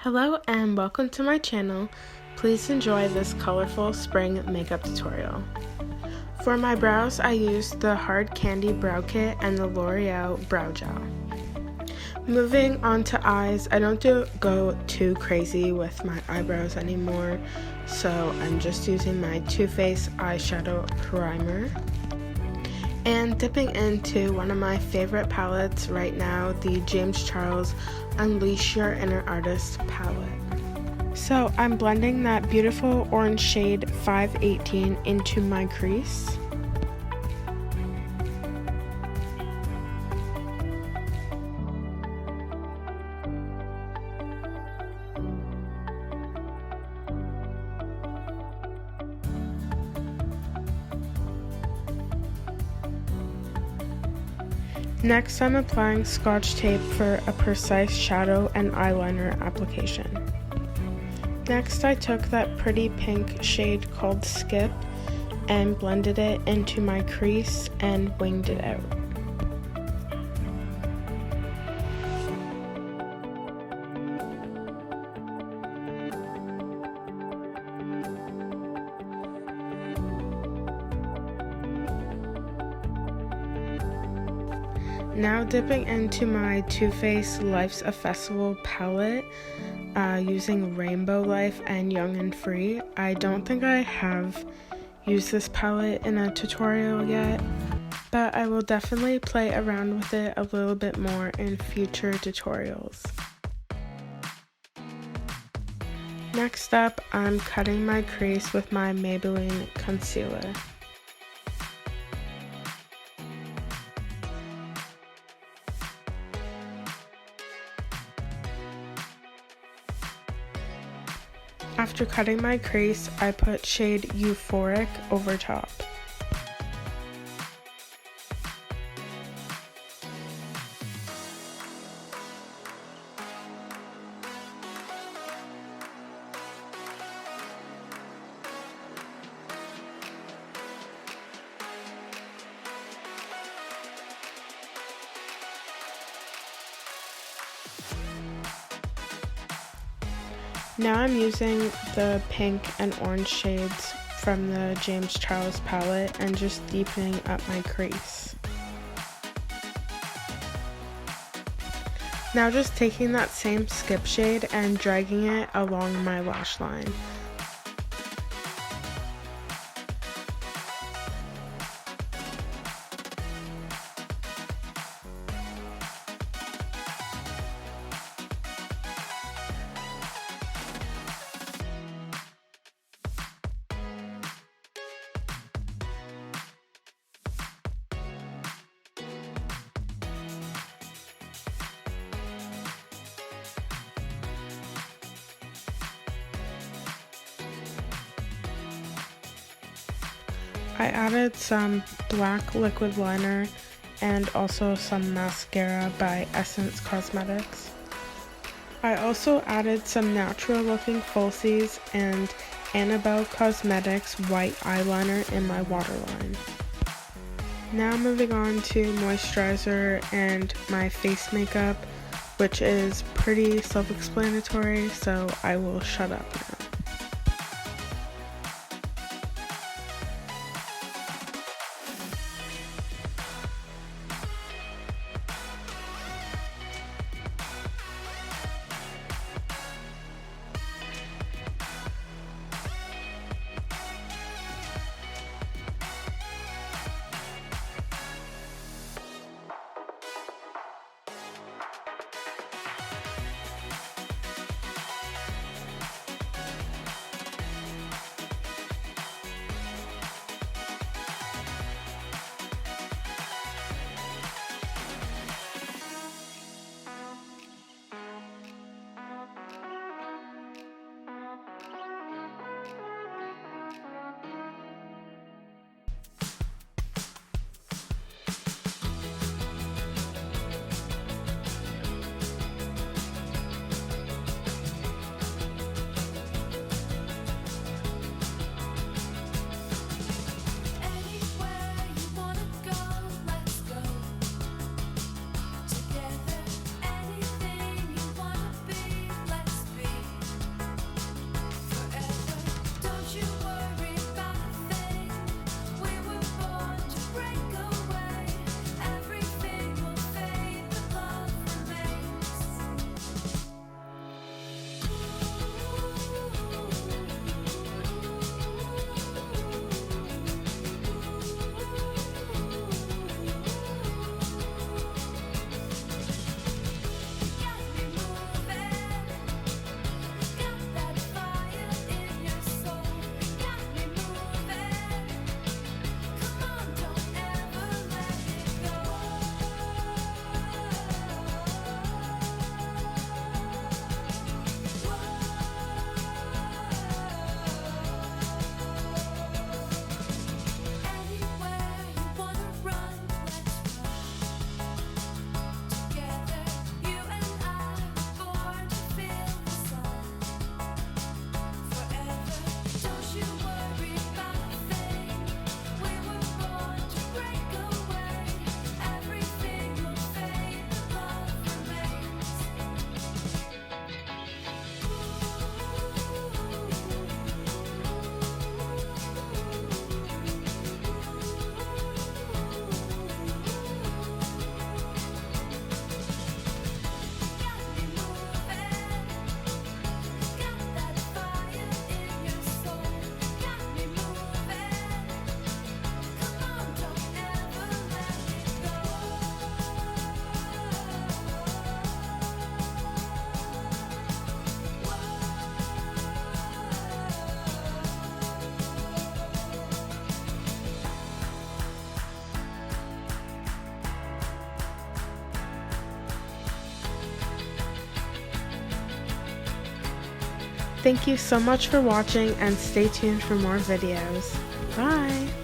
Hello and welcome to my channel. Please enjoy this colorful spring makeup tutorial. For my brows, I used the Hard Candy Brow Kit and the L'Oreal Brow Gel. Moving on to eyes, I don't go too crazy with my eyebrows anymore, so I'm just using my Too Faced eyeshadow primer. And dipping into one of my favorite palettes right now, the James Charles Unleash Your Inner Artist palette. So I'm blending that beautiful orange shade 518 into my crease. Next, I'm applying Scotch tape for a precise shadow and eyeliner application. Next, I took that pretty pink shade called Skip and blended it into my crease and winged it out. Now dipping into my Too Faced Life's a Festival palette using Rainbow Life and Young and Free. I don't think I have used this palette in a tutorial yet, but I will definitely play around with it a little bit more in future tutorials. Next up, I'm cutting my crease with my Maybelline concealer. After cutting my crease, I put shade Euphoric over top. Now I'm using the pink and orange shades from the James Charles palette and just deepening up my crease. Now just taking that same Skip shade and dragging it along my lash line. I added some black liquid liner and also some mascara by Essence Cosmetics. I also added some natural looking falsies and Annabelle Cosmetics white eyeliner in my waterline. Now moving on to moisturizer and my face makeup, which is pretty self-explanatory, so I will shut up now. Thank you so much for watching and stay tuned for more videos. Bye!